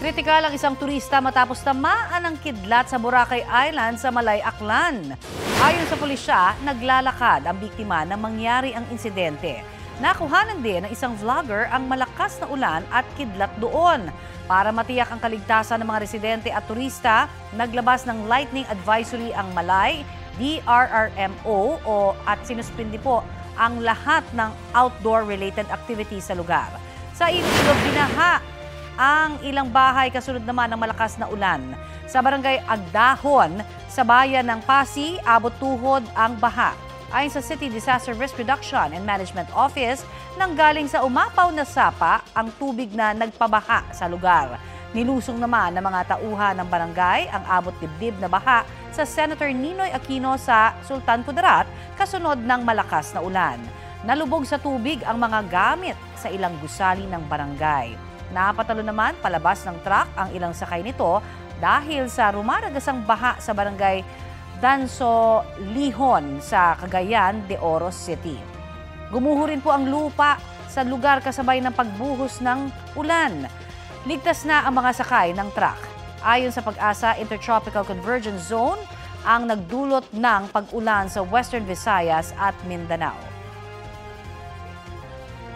Kritikal ang isang turista matapos tamaan ng kidlat sa Boracay Island sa Malay, Aklan. Ayon sa pulisya, naglalakad ang biktima nang mangyari ang insidente. Nakuhanan din ng isang vlogger ang malakas na ulan at kidlat doon. Para matiyak ang kaligtasan ng mga residente at turista, naglabas ng lightning advisory ang Malay, DRRMO at sinuspindi po ang lahat ng outdoor-related activities sa lugar. Sa Iloilo, binaha ang ilang bahay kasunod naman ng malakas na ulan. Sa barangay Agdahon, sa bayan ng Pasi, abot tuhod ang baha. Ayon sa City Disaster Risk Reduction and Management Office, nanggaling sa umapaw na sapa ang tubig na nagpabaha sa lugar. Nilusong naman ng mga tauhan ng barangay ang abot dibdib na baha sa Senator Ninoy Aquino sa Sultan Kudarat kasunod ng malakas na ulan. Nalubog sa tubig ang mga gamit sa ilang gusali ng barangay. Napatalo naman palabas ng truck ang ilang sakay nito dahil sa rumaragasang baha sa barangay Danso Lihon sa Cagayan de Oro City. Gumuho rin po ang lupa sa lugar kasabay ng pagbuhos ng ulan. Ligtas na ang mga sakay ng truck. Ayon sa Pag-asa, Intertropical Convergence Zone ang nagdulot ng pag-ulan sa Western Visayas at Mindanao.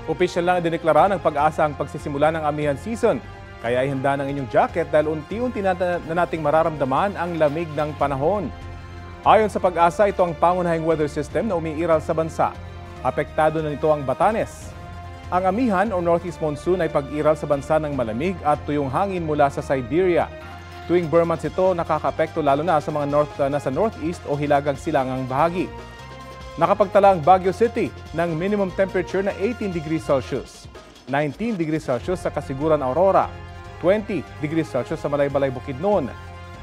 Opisyal lang dineklara ng Pag-asa ang pagsisimula ng amihan season. Kaya ihanda ng inyong jacket dahil unti-unti na nating mararamdaman ang lamig ng panahon. Ayon sa Pag-asa, ito ang pangunahing weather system na umiiral sa bansa. Apektado na nito ang Batanes. Ang amihan o Northeast Monsoon ay pag-iral sa bansa ng malamig at tuyong hangin mula sa Siberia. Tuwing Burmans ito, nakakapekto lalo na sa mga nasa Northeast o hilagang silangang bahagi. Nakapagtala ang Baguio City ng minimum temperature na 18 degrees Celsius, 19 degrees Celsius sa Kasiguran, Aurora, 20 degrees Celsius sa Malaybalay, Bukidnon,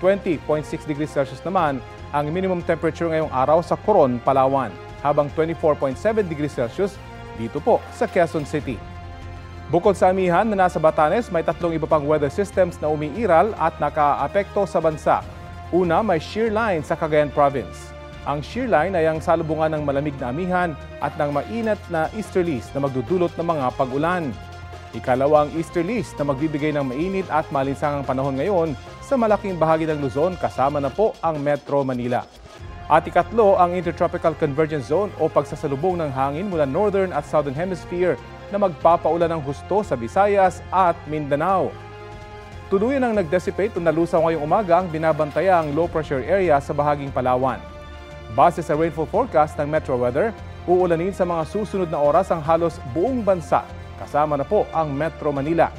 20.6 degrees Celsius naman ang minimum temperature ngayong araw sa Coron, Palawan, habang 24.7 degrees Celsius dito po sa Quezon City. Bukod sa amihan na nasa Batanes, may tatlong iba pang weather systems na umiiral at nakaapekto sa bansa. Una, may shear line sa Cagayan Province. Ang shear line ay ang salubungan ng malamig na amihan at ng mainit na easterlies na magdudulot ng mga pag-ulan. Ikalawa, ang easterlies na magbibigay ng mainit at malinsangang panahon ngayon sa malaking bahagi ng Luzon kasama na po ang Metro Manila. At ikatlo, ang Intertropical Convergence Zone o pagsasalubong ng hangin mula Northern at Southern Hemisphere na magpapaulan ng husto sa Visayas at Mindanao. Tuluyan ang nag-dissipate o nalusaw ngayong umaga ang binabantayang low pressure area sa bahaging Palawan. Base sa rainfall forecast ng Metro Weather, uulanin sa mga susunod na oras ang halos buong bansa, kasama na po ang Metro Manila.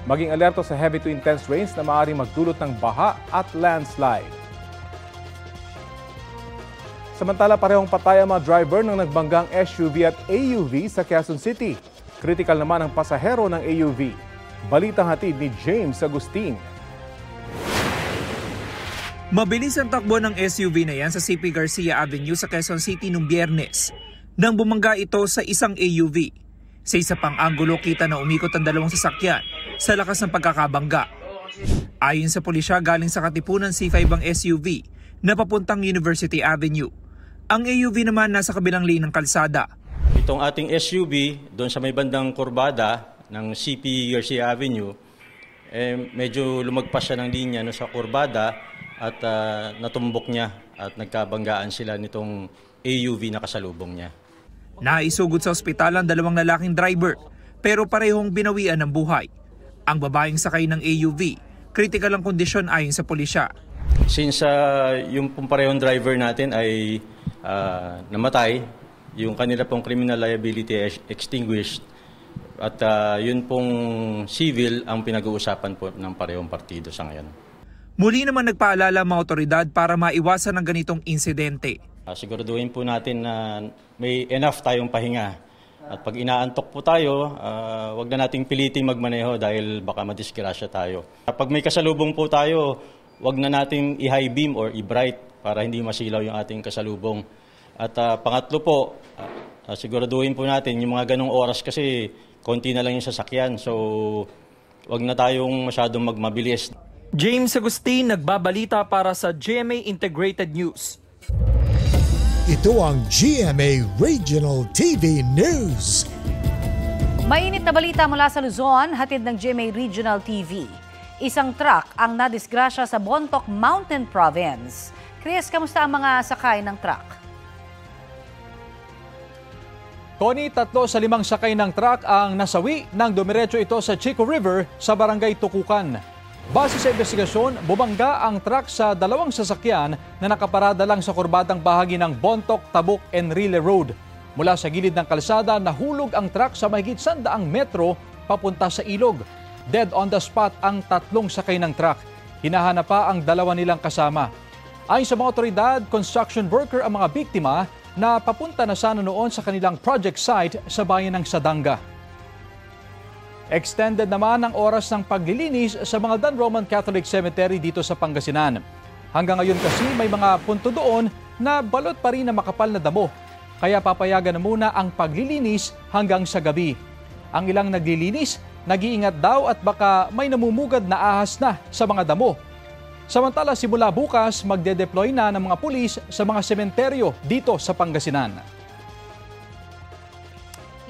Maging alerto sa heavy to intense rains na maaaring magdulot ng baha at landslide. Samantala, parehong patay ang mga driver ng nagbanggang SUV at AUV sa Quezon City. Critical naman ang pasahero ng AUV. Balitang hatid ni James Agustin. Mabilis ang takbo ng SUV na yan sa CP Garcia Avenue sa Quezon City noong Biyernes nang bumangga ito sa isang AUV. Sa isa pang anggulo kita na umikot ang dalawang sasakyan sa lakas ng pagkakabangga. Ayon sa pulisya, galing sa Katipunan C5 ang SUV na papuntang University Avenue. Ang AUV naman nasa kabilang lane ng kalsada. Itong ating SUV doon sa may bandang kurbada ng CP Garcia Avenue, medyo lumagpas siya ng linya sa kurbada at natumbok niya at nagkabanggaan sila nitong AUV na kasalubong niya. Naisugod sa ospital ang dalawang lalaking driver pero parehong binawian ng buhay. Ang babaeng sakay ng AUV, critical ang kondisyon ayon sa pulisya. Since yung parehong driver natin ay namatay, yung kanila pong criminal liability extinguished at yun pong civil ang pinag-uusapan po ng parehong partido sa ngayon. Muli naman nagpaalala ang mga otoridad para maiwasan ang ganitong insidente. Siguraduhin po natin na may enough tayong pahinga. At pag inaantok po tayo, wag na nating piliting magmaneho dahil baka madisgrasya tayo. Kapag may kasalubong po tayo, wag na nating i-high beam or i-bright para hindi masilaw yung ating kasalubong. At pangatlo po, siguraduhin po natin yung mga ganong oras kasi konti na lang yung sasakyan. So wag na tayong masyadong magmabilis. James Agustin, nagbabalita para sa GMA Integrated News. Ito ang GMA Regional TV News. Mainit na balita mula sa Luzon, hatid ng GMA Regional TV. Isang truck ang nadisgrasya sa Bontoc Mountain Province. Chris, kamusta ang mga sakay ng truck? Connie, 3 sa 5 sakay ng truck ang nasawi nang dumiretso ito sa Chico River sa barangay Tukukan. Base sa investigasyon, bumangga ang truck sa 2 sasakyan na nakaparada lang sa kurbadang bahagi ng Bontoc, Tabuk, Enrile Road. Mula sa gilid ng kalsada, nahulog ang truck sa mahigit 100 metro papunta sa ilog. Dead on the spot ang 3 sakay ng truck. Hinahanap pa ang 2 nilang kasama. Ayon sa mga otoridad, construction worker ang mga biktima na papunta na sana noon sa kanilang project site sa bayan ng Sadanga. Extended naman ang oras ng paglilinis sa mga Dan Roman Catholic Cemetery dito sa Pangasinan. Hanggang ngayon kasi may mga punto doon na balot pa rin na makapal na damo. Kaya papayagan na muna ang paglilinis hanggang sa gabi. Ang ilang naglilinis, nag-iingat daw at baka may namumugad na ahas na sa mga damo. Samantala, simula bukas, magde-deploy na ng mga pulis sa mga sementeryo dito sa Pangasinan.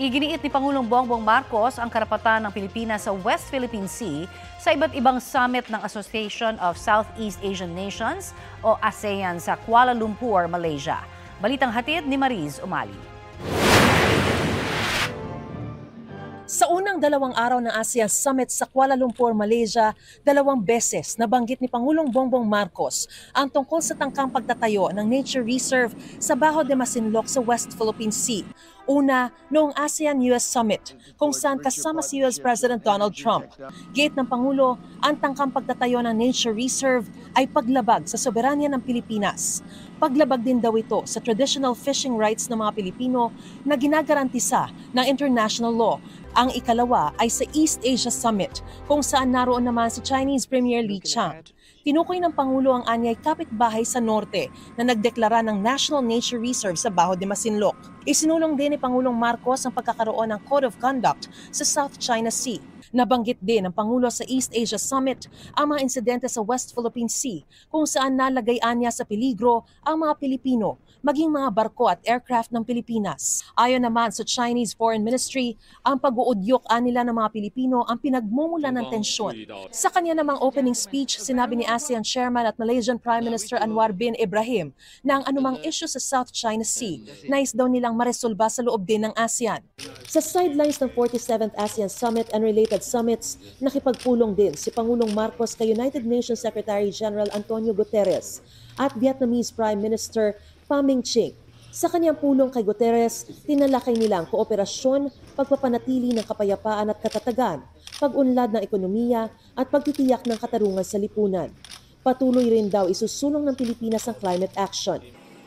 Iginiit ni Pangulong Bongbong Marcos ang karapatan ng Pilipinas sa West Philippine Sea sa iba't ibang summit ng Association of Southeast Asian Nations o ASEAN sa Kuala Lumpur, Malaysia. Balitang hatid ni Mariz Umali. Sa unang 2 araw ng ASEAN Summit sa Kuala Lumpur, Malaysia, 2 beses nabanggit ni Pangulong Bongbong Marcos ang tungkol sa tangkang pagtatayo ng nature reserve sa Bajo de Masinloc sa West Philippine Sea. Una, noong ASEAN-US Summit, kung saan kasama si US President Donald Trump. Giit ng Pangulo, ang tangkang pagtatayo ng nature reserve ay paglabag sa soberanya ng Pilipinas. Paglabag din daw ito sa traditional fishing rights ng mga Pilipino na ginagarantisa ng international law. Ang ikalawa ay sa East Asia Summit, kung saan naroon naman si Chinese Premier Li Qiang. Tinukoy ng Pangulo ang anyay kapitbahay sa norte na nagdeklara ng National Nature Reserve sa Bajo de Masinloc. Isinulong din ni Pangulong Marcos ang pagkakaroon ng Code of Conduct sa South China Sea. Nabanggit din ng Pangulo sa East Asia Summit ang mga insidente sa West Philippine Sea kung saan nalagayan niya sa peligro ang mga Pilipino, maging mga barko at aircraft ng Pilipinas. Ayon naman sa Chinese Foreign Ministry, ang pag-uudyok nila ng mga Pilipino ang pinagmumula ng tensyon. Sa kanya namang opening speech, sinabi ni ASEAN Chairman at Malaysian Prime Minister Anwar bin Ibrahim na ang anumang issue sa South China Sea, nais daw nilang maresolba sa loob din ng ASEAN. Sa sidelines ng 47th ASEAN Summit and related summits, nakipagpulong din si Pangulong Marcos kay United Nations Secretary General Antonio Guterres at Vietnamese Prime Minister Pham Minh Chinh. Sa kanyang pulong kay Guterres, tinalakay nilang kooperasyon, pagpapanatili ng kapayapaan at katatagan, pag-unlad ng ekonomiya at pagtitiyak ng katarungan sa lipunan. Patuloy rin daw isusulong ng Pilipinas ang climate action.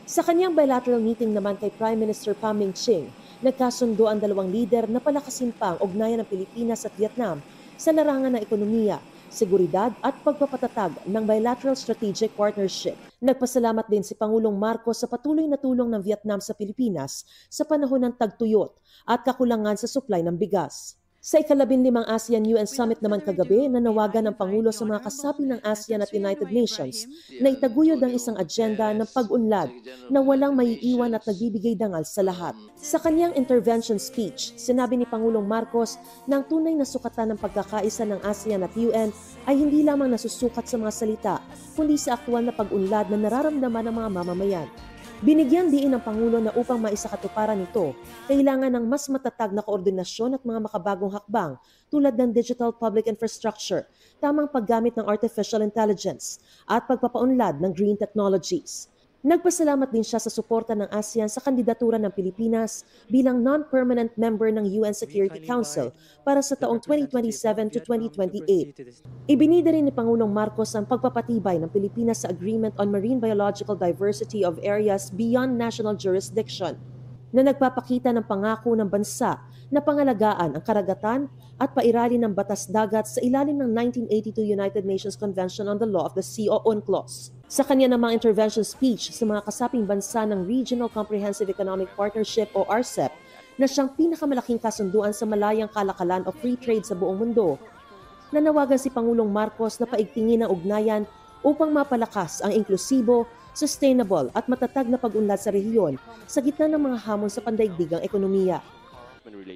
Sa kanyang bilateral meeting naman kay Prime Minister Pham Minh Chinh, nagkasundo ang 2 lider na palakasin pa ang ugnayan ng Pilipinas at Vietnam sa larangan ng ekonomiya, seguridad at pagpapatatag ng bilateral strategic partnership. Nagpasalamat din si Pangulong Marcos sa patuloy na tulong ng Vietnam sa Pilipinas sa panahon ng tagtuyot at kakulangan sa supply ng bigas. Sa ika-15 ASEAN-UN Summit naman kagabi, nanawagan ng Pangulo sa mga kasapi ng ASEAN at United Nations na itaguyod ang isang agenda ng pag-unlad na walang maiiwan at nagbibigay dangal sa lahat. Sa kanyang intervention speech, sinabi ni Pangulong Marcos na ang tunay na sukatan ng pagkakaisa ng ASEAN at UN ay hindi lamang nasusukat sa mga salita, kundi sa aktwal na pag-unlad na nararamdaman ng mga mamamayan. Binigyan diin ng Pangulo na upang maisakatuparan ito, kailangan ng mas matatag na koordinasyon at mga makabagong hakbang tulad ng digital public infrastructure, tamang paggamit ng artificial intelligence, at pagpapaunlad ng green technologies. Nagpasalamat din siya sa suporta ng ASEAN sa kandidatura ng Pilipinas bilang non-permanent member ng UN Security Council para sa taong 2027 to 2028. Ibinida rin ni Pangulong Marcos ang pagpapatibay ng Pilipinas sa Agreement on Marine Biological Diversity of Areas Beyond National Jurisdiction, na nagpapakita ng pangako ng bansa na pangalagaan ang karagatan at pairali ng batas dagat sa ilalim ng 1982 United Nations Convention on the Law of the Sea o UNCLOS. Sa kanya namang intervention speech sa mga kasaping bansa ng Regional Comprehensive Economic Partnership o RCEP na siyang pinakamalaking kasunduan sa malayang kalakalan o free trade sa buong mundo, nanawagan si Pangulong Marcos na paigtingin ang ugnayan upang mapalakas ang inklusibo, sustainable at matatag na pag-unlad sa rehiyon sa gitna ng mga hamon sa pandaigdigang ekonomiya.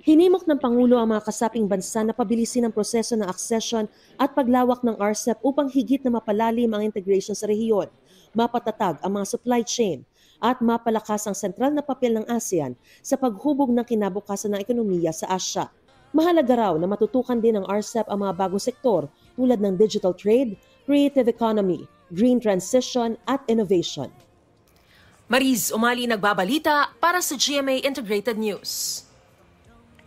Hinimok ng Pangulo ang mga kasaping bansa na pabilisin ang proseso ng accession at paglawak ng RCEP upang higit na mapalalim ang integration sa rehiyon, mapatatag ang mga supply chain, at mapalakas ang sentral na papel ng ASEAN sa paghubog ng kinabukasan ng ekonomiya sa Asya. Mahalaga raw na matutukan din ng RCEP ang mga bagong sektor tulad ng digital trade, creative economy, green transition at innovation. Mariz Umali nagbabalita para sa GMA Integrated News.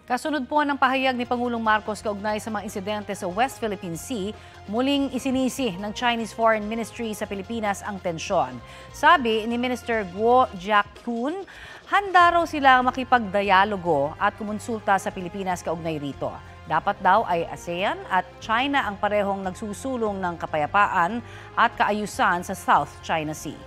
Kasunod po ng pahayag ni Pangulong Marcos kaugnay sa mga insidente sa West Philippine Sea, muling isinisi ng Chinese Foreign Ministry sa Pilipinas ang tensyon. Sabi ni Minister Guo Jiakun, handa raw sila makipagdialogo at kumonsulta sa Pilipinas kaugnay rito. Dapat daw ay ASEAN at China ang parehong nagsusulong ng kapayapaan at kaayusan sa South China Sea.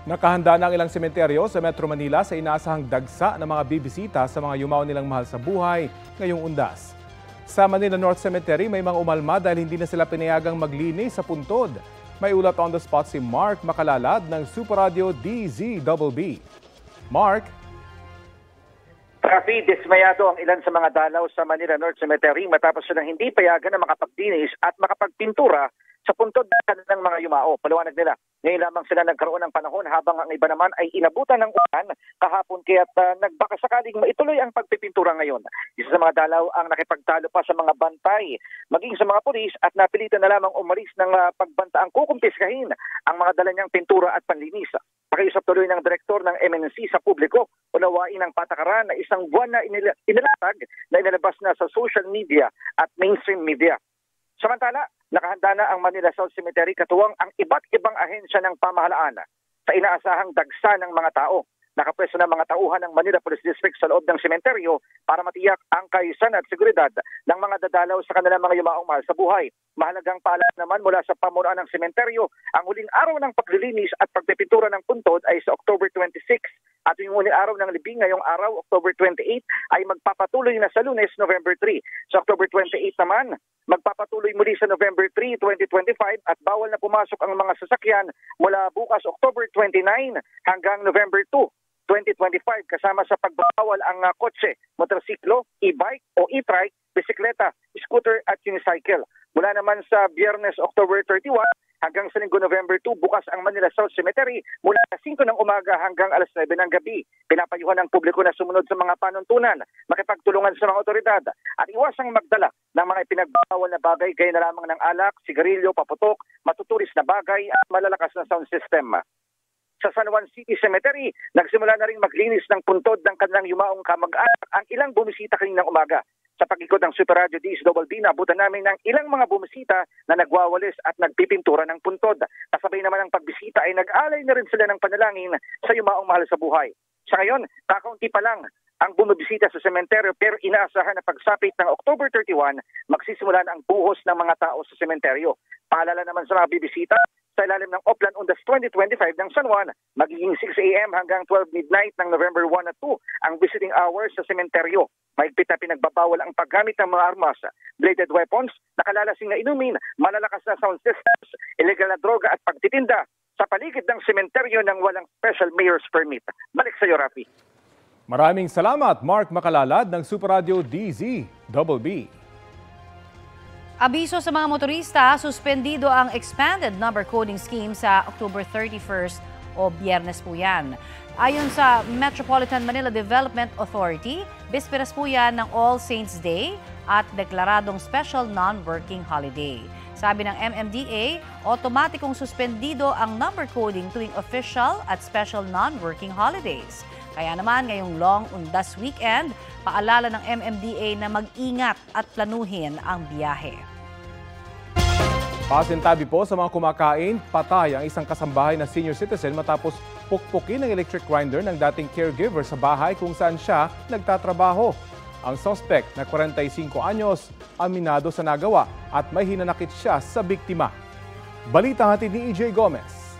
Nakahanda na ang ilang sementeryo sa Metro Manila sa inaasahang dagsa ng mga bibisita sa mga yumaon nilang mahal sa buhay ngayong undas. Sa Manila North Cemetery may mga umalma dahil hindi na sila pinayagang maglinis sa puntod. May ulat on the spot si Mark Makalalad ng Super Radio DZBB. Mark? Rafi, dismayado ang ilan sa mga dalaw sa Manila North Cemetery matapos silang hindi payagan na makapagdinis at makapagpintura sa puntod ng mga yumao. Paliwanag nila, ngayon lamang sila nagkaroon ng panahon habang ang iba naman ay inabutan ng ulan kahapon kaya't nagbakasakaling maituloy ang pagpipintura ngayon. Isa sa mga dalaw ang nakipagtalo pa sa mga bantay, maging sa mga pulis at napilitan na lamang umalis ng pagbantaang kukumpiskahin ang mga dala niyang pintura at panlinis. Pakiusap tuloy ng direktor ng MNC sa publiko, unawain ang patakaran na isang buwan na inilatag na inilabas na sa social media at mainstream media. Samantala, nakahanda na ang Manila South Cemetery katuwang ang iba't ibang ahensya ng pamahalaan sa inaasahang dagsa ng mga tao. Nakapwesto ng mga tauhan ng Manila Police District sa loob ng sementeryo para matiyak ang kaayusan at seguridad ng mga dadalaw sa kanilang mga yumaong mahal sa buhay. Mahalagang paalala naman mula sa pamunuan ng sementeryo, ang huling araw ng paglilinis at pagpipintura ng puntod ay sa October 26 at yung huling araw ng libing ngayong araw, October 28, ay magpapatuloy na sa Lunes, November 3. Sa October 28 naman, magpapatuloy muli sa November 3, 2025 at bawal na pumasok ang mga sasakyan mula bukas October 29 hanggang November 2, 2025 kasama sa pagbawal ang kotse, motorsiklo, e-bike o e-trike, bisikleta, scooter at unicycle. Mula naman sa Biyernes October 31 hanggang sa Linggo November 2 bukas ang Manila South Cemetery mula 5 ng umaga hanggang alas 9 ng gabi. Pinapayuhan ng publiko na sumunod sa mga panuntunan, makipagtulungan sa mga otoridad at iwasang magdala ng mga ipinagbawal na bagay gaya na lamang ng alak, sigarilyo, paputok, matuturis na bagay at malalakas na sound system. Sa San Juan City Cemetery, nagsimula na rin maglinis ng puntod ng kanilang yumaong kamag-anak ang ilang bumisita kaninang umaga. Sa pag-ikot ng Super Radio DZBB, naabutan namin ng ilang mga bumisita na nagwawalis at nagpipintura ng puntod. Kasabay naman ng pagbisita ay nag-alay na rin sila ng panalangin sa yumaong mahal sa buhay. Sa ngayon, kakaunti pa lang ang bumibisita sa sementeryo pero inaasahan na pagsapit ng October 31, magsisimula na ang buhos ng mga tao sa sementeryo. Paalala naman sa mga bibisita, sa ilalim ng Oplan Undas 2025 ng San Juan, magiging 6 a.m. hanggang 12 midnight ng November 1 at 2 ang visiting hours sa sementeryo. Mahigpit na pinagbabawal ang paggamit ng mga armas, bladed weapons, nakalalasing na inumin, malalakas na sound systems, illegal na droga at pagtitinda sa paligid ng sementeryo ng walang special mayor's permit. Balik sa iyo, Rafi. Maraming salamat, Mark Makalalad ng Super Radio DZBB. Abiso sa mga motorista, suspendido ang expanded number coding scheme sa October 31st o Biyernes po yan. Ayon sa Metropolitan Manila Development Authority, bisperas po yan ng All Saints Day at deklaradong special non-working holiday. Sabi ng MMDA, otomatikong suspendido ang number coding tuwing official at special non-working holidays. Kaya naman ngayong long undas weekend, paalala ng MMDA na mag-ingat at planuhin ang biyahe. Pasintabi po sa mga kumakain, patay ang isang kasambahay na senior citizen matapos pukpukin ng electric grinder ng dating caregiver sa bahay kung saan siya nagtatrabaho. Ang suspect na 45 anyos, aminado sa nagawa at may hinanakit siya sa biktima. Balita hatid ni EJ Gomez.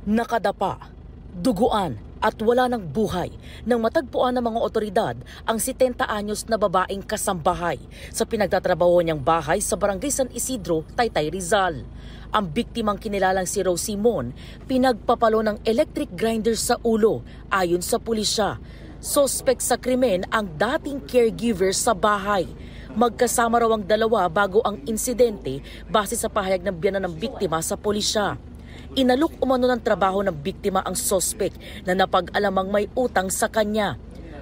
Nakadapa, duguan at wala ng buhay nang matagpuan ng mga otoridad ang 70 anyos na babaeng kasambahay sa pinagtatrabaho niyang bahay sa Barangay San Isidro, Taytay, Rizal. Ang biktimang kinilalang si Rosie Mon, pinagpapalo ng electric grinder sa ulo ayon sa pulisya. Sospek sa krimen ang dating caregiver sa bahay. Magkasama raw ang dalawa bago ang insidente base sa pahayag ng biyanan ng biktima sa pulisya. Inalok umano ng trabaho ng biktima ang sospek na napag-alamang may utang sa kanya.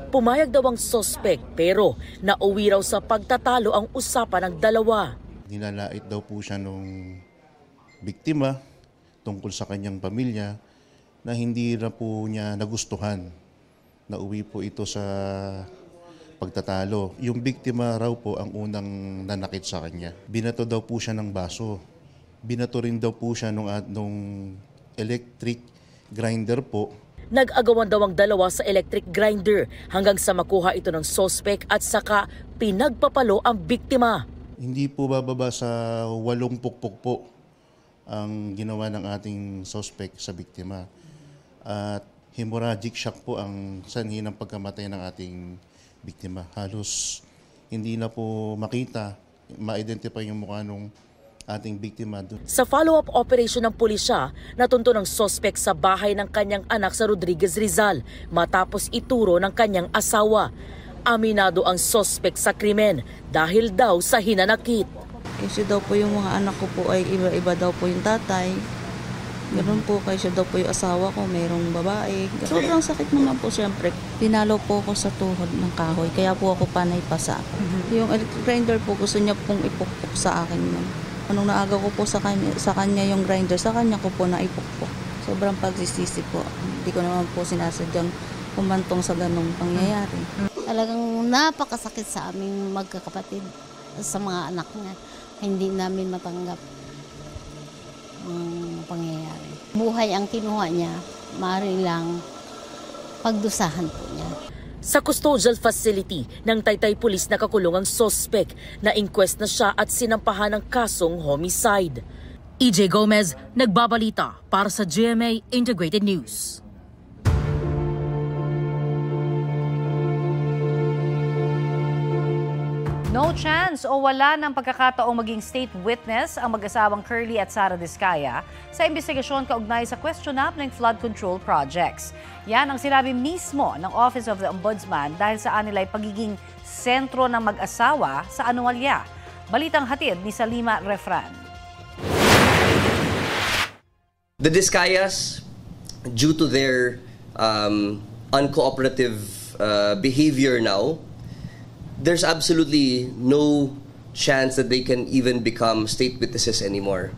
Pumayag daw ang sospek pero nauwi raw sa pagtatalo ang usapan ng dalawa. Nilalait daw po siya nung biktima tungkol sa kanyang pamilya na hindi na po niya nagustuhan. Nauwi po ito sa pagtatalo. Yung biktima raw po ang unang nanakit sa kanya. Binato daw po siya ng baso. Binato rin daw po siya nung electric grinder po. Nag-agawan daw ang dalawa sa electric grinder hanggang sa makuha ito ng sospek at saka pinagpapalo ang biktima. Hindi po bababa sa 8 pukpok po ang ginawa ng ating sospek sa biktima. At hemorrhagic shock po ang sanhi ng pagkamatay ng ating biktima. Halos hindi na po makita, ma-identify yung mukha ng ating biktima. Sa follow-up operation ng pulisya, natunto ng sospek sa bahay ng kanyang anak sa Rodriguez, Rizal matapos ituro ng kanyang asawa. Aminado ang sospek sa krimen dahil daw sa hinanakit. Kasi daw po yung mga anak ko po ay iba-iba daw po yung tatay. Ganoon po, kasi daw po yung asawa ko, mayroong babae. Sobrang sakit naman po siyempre. Pinalo po ako sa tuhod ng kahoy, kaya po ako panay pasa. Yung electric grinder po, gusto niya pong ipukpok sa akin yun. Anong naaga ko po sa kanya yung grinder, sa kanya ko po na ipukpok. Sobrang pagsisisi po. Hindi ko naman po sinasadyang kumantong sa ganong pangyayari. Talagang napakasakit sa aming magkakapatid, sa mga anak niya. Hindi namin matanggap ang pangyayari. Buhay ang kinuha niya, maaari lang pagdusahan po niya. Sa custodial facility ng Taytay Police nakakulong ang sospek na inquest na siya at sinampahan ng kasong homicide. EJ Gomez, nagbabalita para sa GMA Integrated News. No chance o wala ng pagkakataong maging state witness ang mag-asawang Curly at Sara Diskaya sa investigasyon kaugnay sa question-up ng flood control projects. Yan ang sinabi mismo ng Office of the Ombudsman dahil sa anilay pagiging sentro ng mag-asawa sa anomalya. Balitang hatid ni Salima Refran. The Diskayas, due to their uncooperative behavior now, there's absolutely no chance that they can even become state witnesses anymore.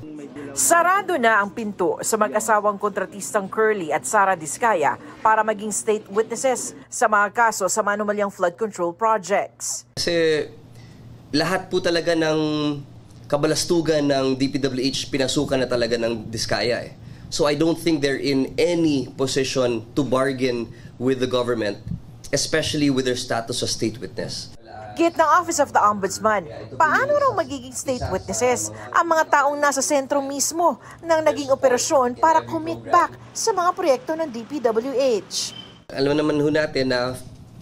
Sarado na ang pinto sa mag-asawang kontratistang Curly at Sara Diskaya para maging state witnesses sa mga kaso sa manumalyang flood control projects. Kasi lahat po talaga ng kabalastugan ng DPWH pinasukan na talaga ng Diskaya eh. So I don't think they're in any position to bargain with the government, especially with their status as state witness. Git ng Office of the Ombudsman, paano raw magiging state witnesses ang mga taong nasa sentro mismo ng naging operasyon para commit back sa mga proyekto ng DPWH? Alam naman ho natin na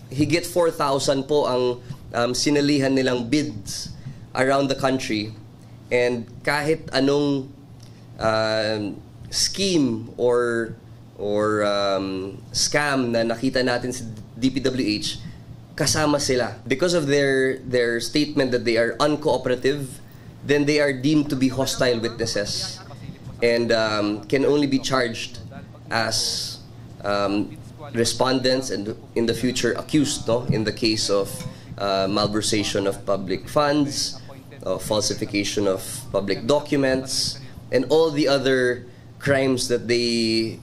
higit 4,000 po ang sinalihan nilang bids around the country, and kahit anong scheme or scam na nakita natin sa DPWH, kasama sila. Because of their statement that they are uncooperative, then they are deemed to be hostile witnesses and can only be charged as respondents and in the future accused, no? In the case of malversation of public funds, falsification of public documents, and all the other crimes that they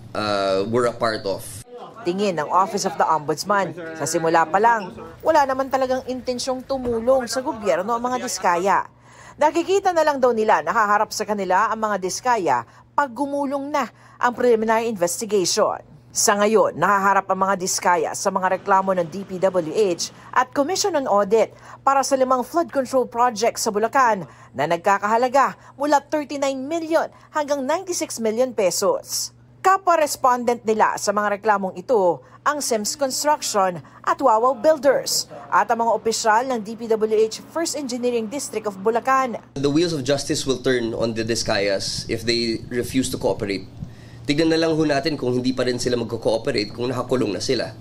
were a part of. Tingin ng Office of the Ombudsman, sa simula pa lang, wala naman talagang intensyong tumulong sa gobyerno ang mga Diskaya. Nakikita na lang daw nila nakaharap sa kanila ang mga Diskaya pag gumulong na ang preliminary investigation. Sa ngayon, nakaharap ang mga Diskaya sa mga reklamo ng DPWH at Commission on Audit para sa 5 flood control projects sa Bulacan na nagkakahalaga mula 39 million hanggang 96 million pesos. Kapwa-respondent nila sa mga reklamong ito ang Sims Construction at Wawaw Builders at ang mga opisyal ng DPWH First Engineering District of Bulacan. The wheels of justice will turn on the Discayas if they refuse to cooperate. Tignan na lang ho natin kung hindi pa rin sila magko-cooperate kung nakakulong na sila.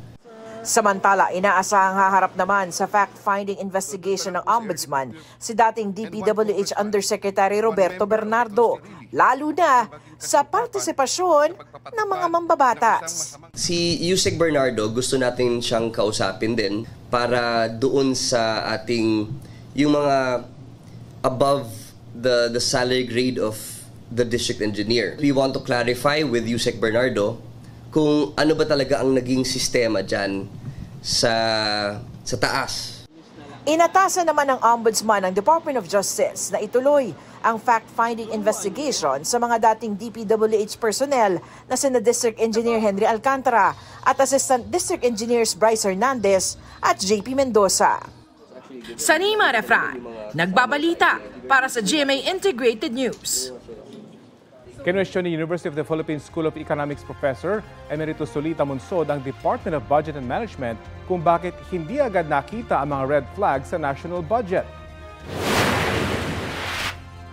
Samantala, inaasahang haharap naman sa fact-finding investigation ng Ombudsman si dating DPWH Undersecretary Roberto Bernardo, lalo na sa partisipasyon ng mga mambabatas. Si Yusek Bernardo, gusto natin siyang kausapin din para doon sa ating yung mga above the salary grade of the district engineer. We want to clarify with Yusek Bernardo kung ano ba talaga ang naging sistema dyan sa taas. Inatasan naman ng Ombudsman ng Department of Justice na ituloy ang fact-finding investigation sa mga dating DPWH personnel na sina District Engineer Henry Alcantara at Assistant District Engineers Bryce Hernandez at JP Mendoza. Sanima Refran, nagbabalita para sa GMA Integrated News. Kinwestiyon ni University of the Philippines School of Economics Professor Emeritus Solita Monsod ang Department of Budget and Management kung bakit hindi agad nakita ang mga red flags sa national budget.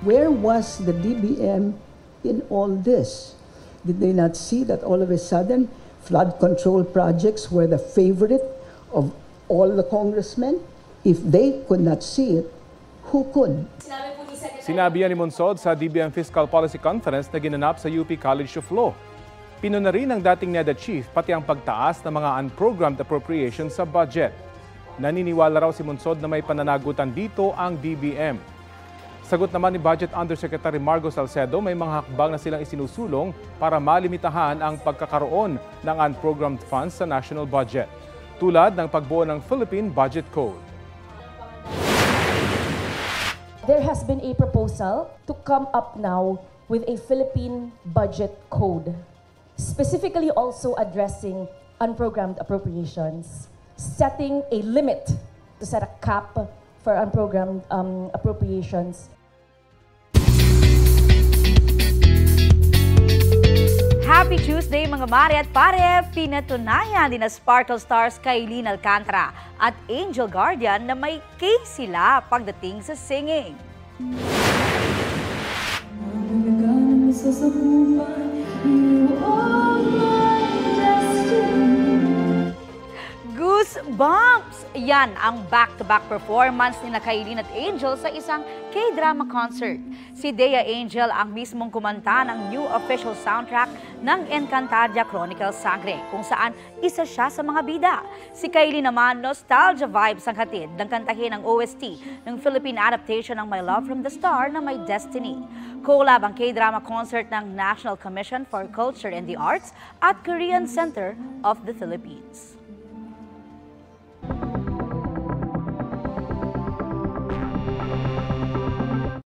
Where was the DBM in all this? Did they not see that all of a sudden flood control projects were the favorite of all the congressmen? If they could not see it, who could? Sinabi yan ni Monsod sa DBM Fiscal Policy Conference na ginanap sa UP College of Law. Pinuna rin ng dating NEDA chief pati ang pagtaas ng mga unprogrammed appropriations sa budget. Naniniwala raw si Monsod na may pananagutan dito ang DBM. Sagot naman ni Budget Undersecretary Margo Salcedo, may mga hakbang na silang isinusulong para malimitahan ang pagkakaroon ng unprogrammed funds sa national budget, tulad ng pagbuo ng Philippine Budget Code. There has been a proposal to come up now with a Philippine Budget Code, specifically also addressing unprogrammed appropriations, setting a limit to set a cap for unprogrammed appropriations. Happy Tuesday mga mare at pare! Pinatunayan din na Sparkle Stars Kailin Alcantara at Angel Guardian na may case sila pagdating sa singing. Goosebumps! Yan ang back-to-back performance ni Kailin at Angel sa isang K-drama concert. Si Dea Angel ang mismong kumanta ng new official soundtrack ng Encantadia Chronicles Sangre, kung saan isa siya sa mga bida. Si Kailin naman, nostalgia vibes ang hatid ng kantahin ng OST ng Philippine adaptation ng My Love from the Star na My Destiny. Collab ang K-drama concert ng National Commission for Culture and the Arts at Korean Center of the Philippines.